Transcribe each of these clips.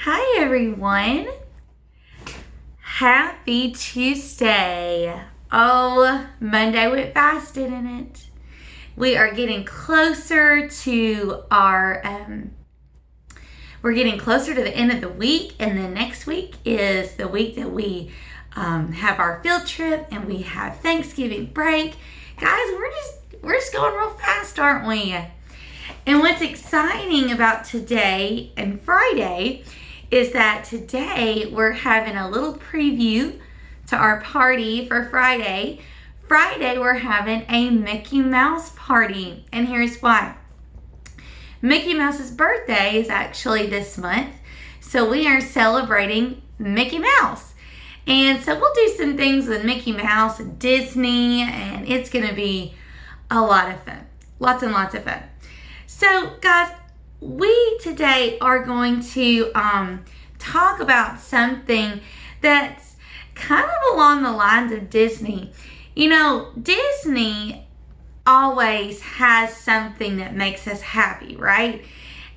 Hi everyone. Happy Tuesday. Oh, Monday went fast, didn't it? We are getting closer to we're getting closer to the end of the week, and then next week is the week that we have our field trip and we have Thanksgiving break. Guys, we're just going real fast, aren't we? And what's exciting about today and Friday is that today we're having a little preview to our party for Friday. Friday we're having a Mickey Mouse party, and here's why. Mickey Mouse's birthday is actually this month, so we are celebrating Mickey Mouse. And so we'll do some things with Mickey Mouse and Disney, and it's going to be a lot of fun. Lots and lots of fun. So guys, we today are going to talk about something that's kind of along the lines of Disney. You know, Disney always has something that makes us happy, right?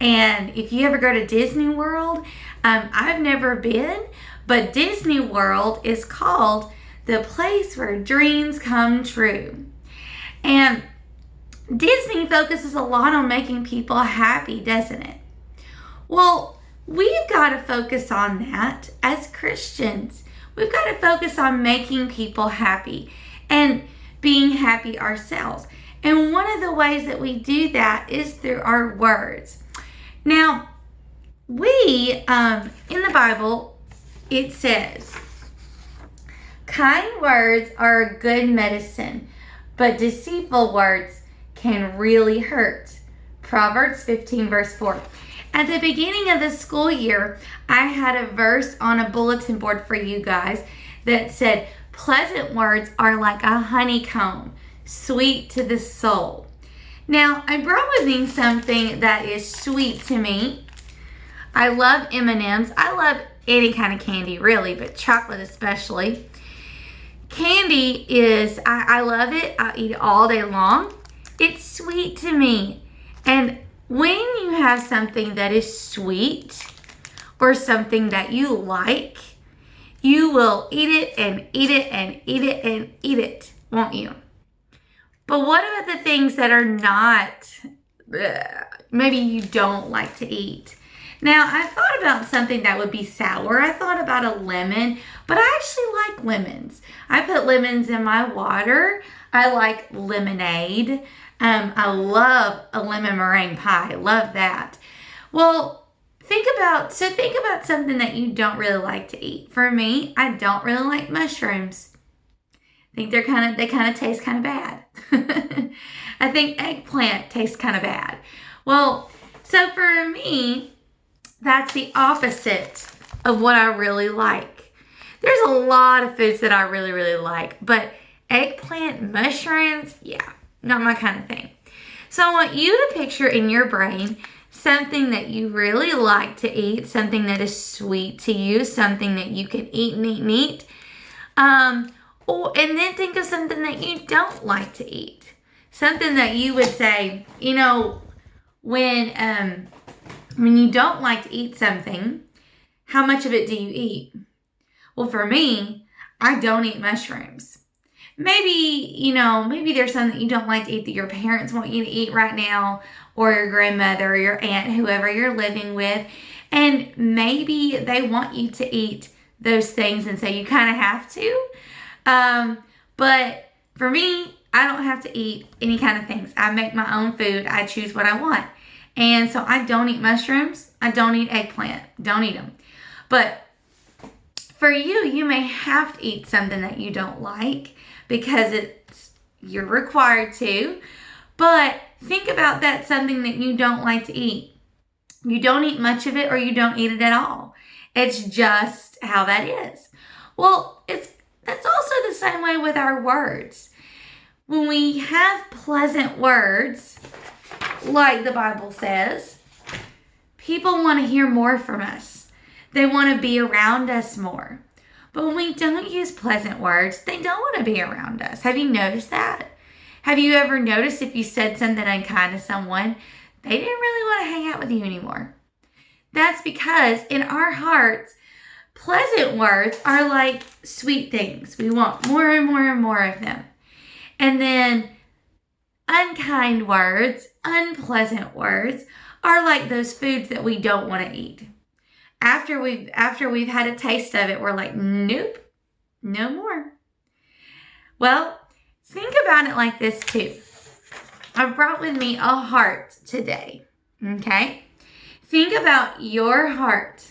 And if you ever go to Disney World, I've never been, but Disney World is called the place where dreams come true. And Disney focuses a lot on making people happy, doesn't it? Well, we've got to focus on that as Christians. We've got to focus on making people happy and being happy ourselves. And one of the ways that we do that is through our words. Now, in the Bible, it says, kind words are a good medicine, but deceitful words can really hurt. Proverbs 15 verse 4. At the beginning of the school year, I had a verse on a bulletin board for you guys that said, pleasant words are like a honeycomb, sweet to the soul. Now, I brought with me something that is sweet to me. I love M&Ms. I love any kind of candy, really, but chocolate especially. Candy is, I love it. I eat it all day long. It's sweet to me. And when you have something that is sweet or something that you like, you will eat it and eat it and eat it and eat it, won't you? But what about the things that are not, maybe you don't like to eat? Now, I thought about something that would be sour. I thought about a lemon, but I actually like lemons. I put lemons in my water. I like lemonade. I love a lemon meringue pie. I love that. Well, think about something that you don't really like to eat. For me, I don't really like mushrooms. I think they kind of taste kind of bad. I think eggplant tastes kind of bad. Well, so for me, that's the opposite of what I really like. There's a lot of foods that I really, really like, but eggplant, mushrooms, yeah, not my kind of thing. So I want you to picture in your brain something that you really like to eat, something that is sweet to you, something that you can eat and eat and eat. And then think of something that you don't like to eat. Something that you would say, you know, when you don't like to eat something, how much of it do you eat? Well, for me, I don't eat mushrooms. Maybe there's something that you don't like to eat that your parents want you to eat right now, or your grandmother or your aunt, whoever you're living with, and maybe they want you to eat those things, and so you kind of have to. But for me, I don't have to eat any kind of things. I make my own food. I choose what I want. And so I don't eat mushrooms. I don't eat eggplant. Don't eat them. But for you, you may have to eat something that you don't like because you're required to. But think about that, something that you don't like to eat. You don't eat much of it, or you don't eat it at all. It's just how that is. Well, that's also the same way with our words. When we have pleasant words, like the Bible says, people want to hear more from us. They want to be around us more. But when we don't use pleasant words, they don't want to be around us. Have you noticed that? Have you ever noticed if you said something unkind to someone, they didn't really want to hang out with you anymore? That's because in our hearts, pleasant words are like sweet things. We want more and more and more of them. And then unkind words, unpleasant words are like those foods that we don't want to eat. After we've had a taste of it, we're like, nope, no more. Well, think about it like this too. I brought with me a heart today, okay? Think about your heart,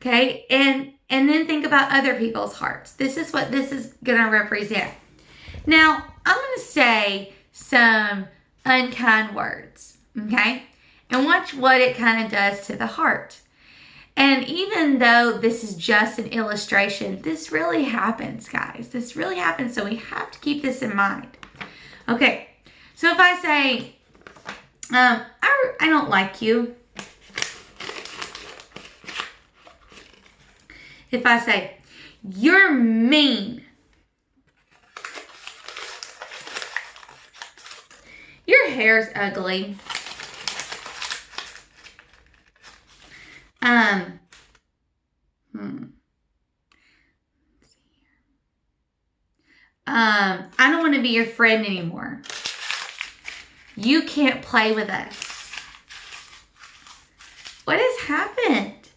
okay? And then think about other people's hearts. This is what this is going to represent. Now, I'm going to say some unkind words, okay? And watch what it kind of does to the heart. And even though this is just an illustration, this really happens, guys. This really happens, so we have to keep this in mind. Okay, so if I say, I don't like you. If I say, you're mean. Your hair's ugly. I don't want to be your friend anymore. You can't play with us. What has happened?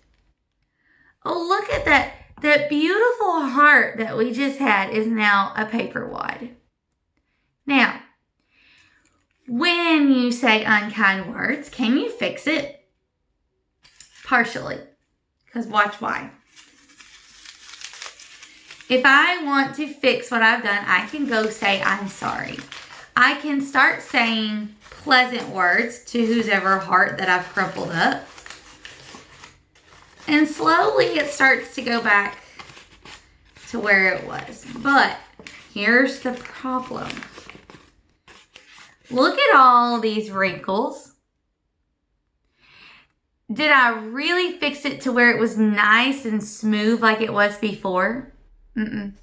Oh, look at that. That beautiful heart that we just had is now a paper wad. Now, when you say unkind words, can you fix it? Partially. Because watch why. If I want to fix what I've done, I can go say, I'm sorry. I can start saying pleasant words to whoever heart that I've crumpled up. And slowly it starts to go back to where it was. But here's the problem. Look at all these wrinkles. Did I really fix it to where it was nice and smooth like it was before? Mm-mm.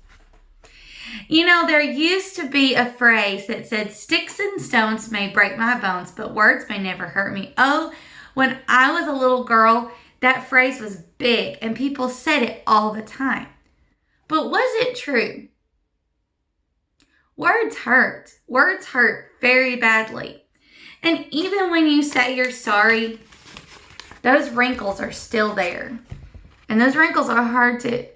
You know, there used to be a phrase that said, sticks and stones may break my bones, but words may never hurt me. Oh, when I was a little girl, that phrase was big and people said it all the time. But was it true? Words hurt. Words hurt very badly. And even when you say you're sorry, those wrinkles are still there. And those wrinkles are hard to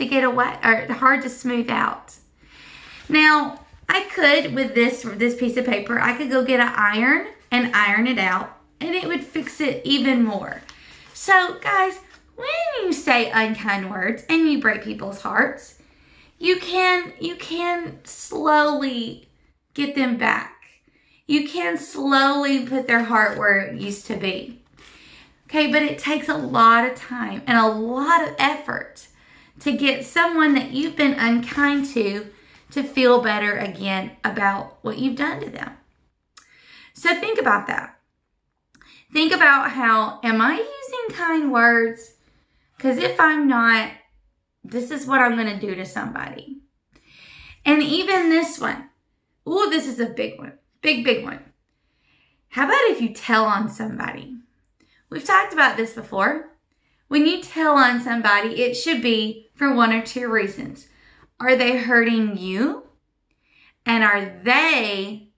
get away, or hard to smooth out. Now, I could, with this piece of paper, I could go get an iron and iron it out, and it would fix it even more. So, guys, when you say unkind words and you break people's hearts, you can slowly get them back. You can slowly put their heart where it used to be. Okay, but it takes a lot of time and a lot of effort to get someone that you've been unkind to feel better again about what you've done to them. So think about that. Think about how, am I using kind words? Because if I'm not, this is what I'm going to do to somebody. And even this one. Ooh, this is a big one. Big one. How about if you tell on somebody? We've talked about this before. When you tell on somebody, it should be for one or two reasons. Are they hurting you? And are they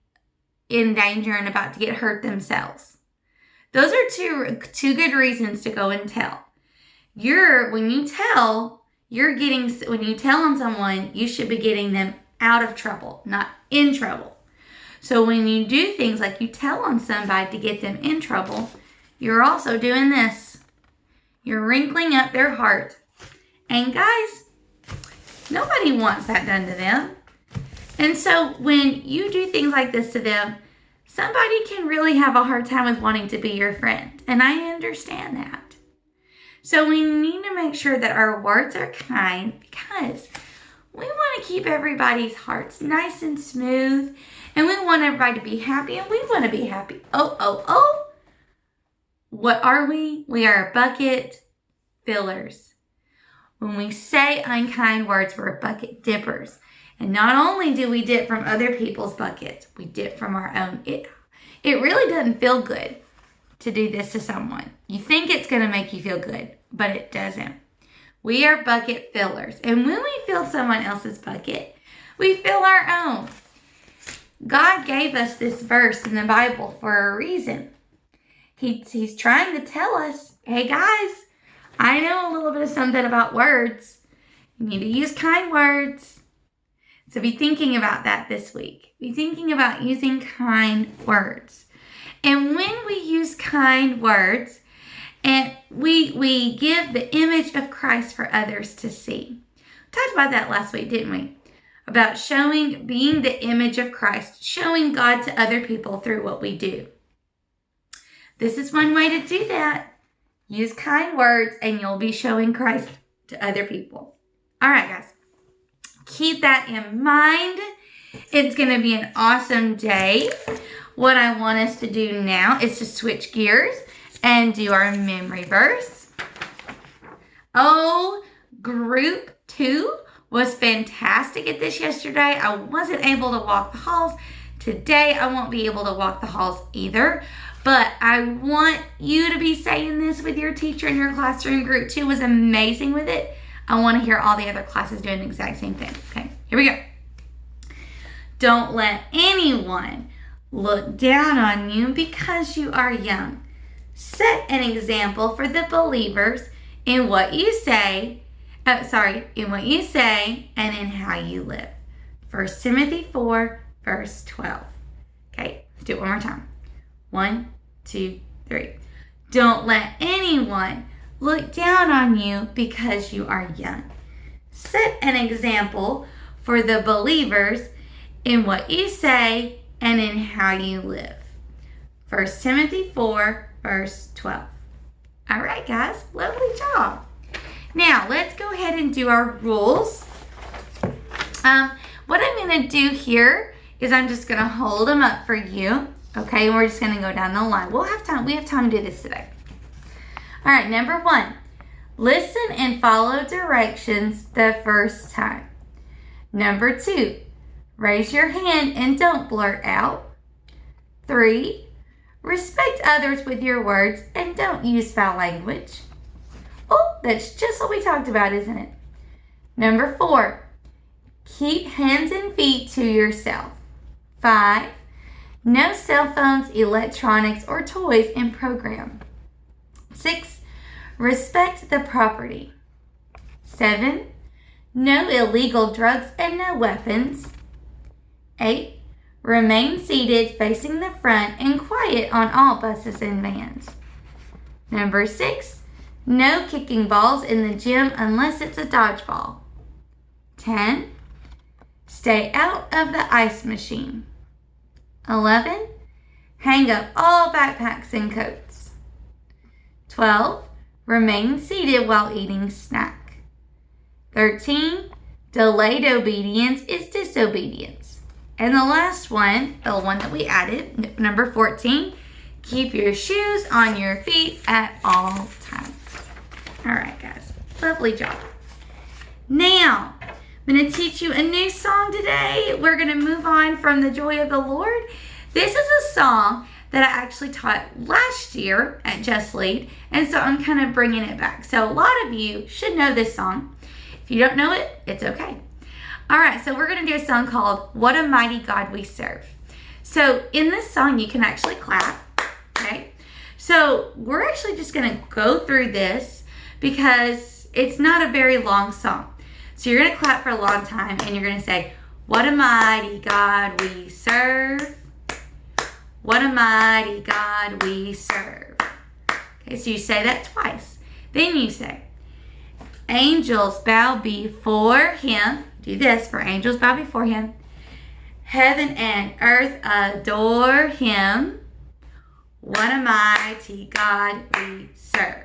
in danger and about to get hurt themselves? Those are two good reasons to go and tell. When you tell on someone, you should be getting them out of trouble, not in trouble. So when you do things like you tell on somebody to get them in trouble, you're also doing this. You're wrinkling up their heart. And guys, nobody wants that done to them. And so when you do things like this to them, somebody can really have a hard time with wanting to be your friend. And I understand that. So we need to make sure that our words are kind, because we want to keep everybody's hearts nice and smooth. And we want everybody to be happy, and we want to be happy. Oh. What are we? We are bucket fillers. When we say unkind words, we're bucket dippers. And not only do we dip from other people's buckets, we dip from our own. It really doesn't feel good to do this to someone. You think it's it's going to make you feel good, but it doesn't. We are bucket fillers. And when we fill someone else's bucket, we fill our own. God gave us this verse in the Bible for a reason. He's trying to tell us, hey guys, I know a little bit of something about words. You need to use kind words. So be thinking about that this week. Be thinking about using kind words. And when we use kind words, and we give the image of Christ for others to see. We talked about that last week, didn't we? About being the image of Christ, showing God to other people through what we do. This is one way to do that. Use kind words and you'll be showing Christ to other people. All right, guys. Keep that in mind. It's going to be an awesome day. What I want us to do now is to switch gears and do our memory verse. Oh, group 2 was fantastic at this yesterday. I wasn't able to walk the halls. Today, I won't be able to walk the halls either. But I want you to be saying this with your teacher in your classroom. Group 2 was amazing with it. I want to hear all the other classes doing the exact same thing. Okay, here we go. Don't let anyone look down on you because you are young. Set an example for the believers in what you say, in what you say and in how you live. 1 Timothy 4, verse 12. Okay, let's do it one more time. 1, 2, 3. Don't let anyone look down on you because you are young. Set an example for the believers in what you say and in how you live. 1 Timothy 4, verse 12. All right, guys, lovely job. Now, let's go ahead and do our rules. What I'm going to do here is I'm just going to hold them up for you. Okay, and we're just going to go down the line. We'll have time. We have time to do this today. All right, number 1. Listen and follow directions the first time. Number 2. Raise your hand and don't blurt out. 3. Respect others with your words and don't use foul language. Oh, that's just what we talked about, isn't it? Number 4. Keep hands and feet to yourself. 5. No cell phones, electronics, or toys in program. 6. Respect the property. 7. No illegal drugs and no weapons. 8. Remain seated facing the front and quiet on all buses and vans. Number 6. No kicking balls in the gym unless it's a dodgeball. 10. Stay out of the ice machine. 11. Hang up all backpacks and coats. 12. Remain seated while eating snack. 13. Delayed obedience is disobedience. And the last one, the one that we added, number 14, keep your shoes on your feet at all times. All right, guys, lovely job. Now, I'm going to teach you a new song today. We're going to move on from the Joy of the Lord. This is a song that I actually taught last year at Just Lead, and so I'm kind of bringing it back. So a lot of you should know this song. If you don't know it, it's okay. All right, so we're going to do a song called What a Mighty God We Serve. So in this song, you can actually clap, okay? So we're actually just going to go through this because it's not a very long song. So you're going to clap for a long time and you're going to say, what a mighty God we serve. What a mighty God we serve. Okay, so you say that twice. Then you say, angels bow before him. Do this for angels bow before him. Heaven and earth adore him. What a mighty God we serve.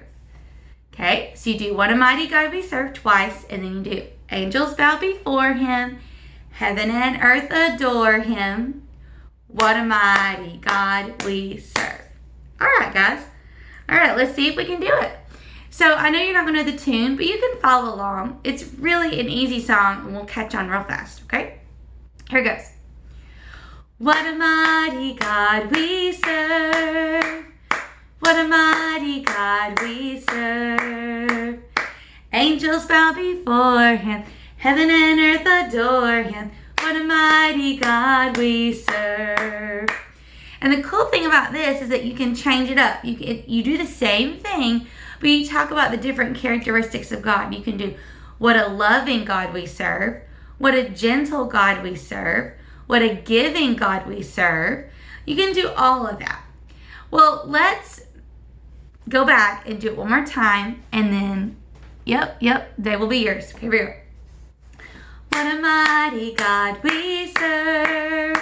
Okay, so you do what a mighty God we serve twice, and then you do angels bow before him. Heaven and earth adore him. What a mighty God we serve. All right, guys. All right, let's see if we can do it. So I know you're not going to know the tune, but you can follow along. It's really an easy song, and we'll catch on real fast, okay? Here it goes. What a mighty God we serve. What a mighty God we serve. Angels bow before him. Heaven and earth adore him. What a mighty God we serve. And the cool thing about this is that you can change it up. You do the same thing, but you talk about the different characteristics of God. You can do what a loving God we serve, what a gentle God we serve, what a giving God we serve. You can do all of that. Well, let's go back and do it one more time, and then, yep, they will be yours. Okay, here we go. What a mighty God we serve.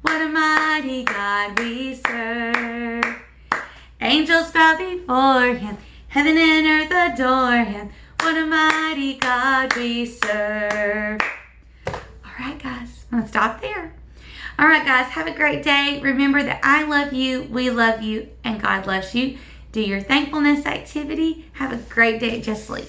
What a mighty God we serve. Angels bow before him. Heaven and earth adore him. What a mighty God we serve. All right, guys, I'm going to stop there. All right, guys, have a great day. Remember that I love you, we love you, and God loves you. Do your thankfulness activity. Have a great day at Just Sleep.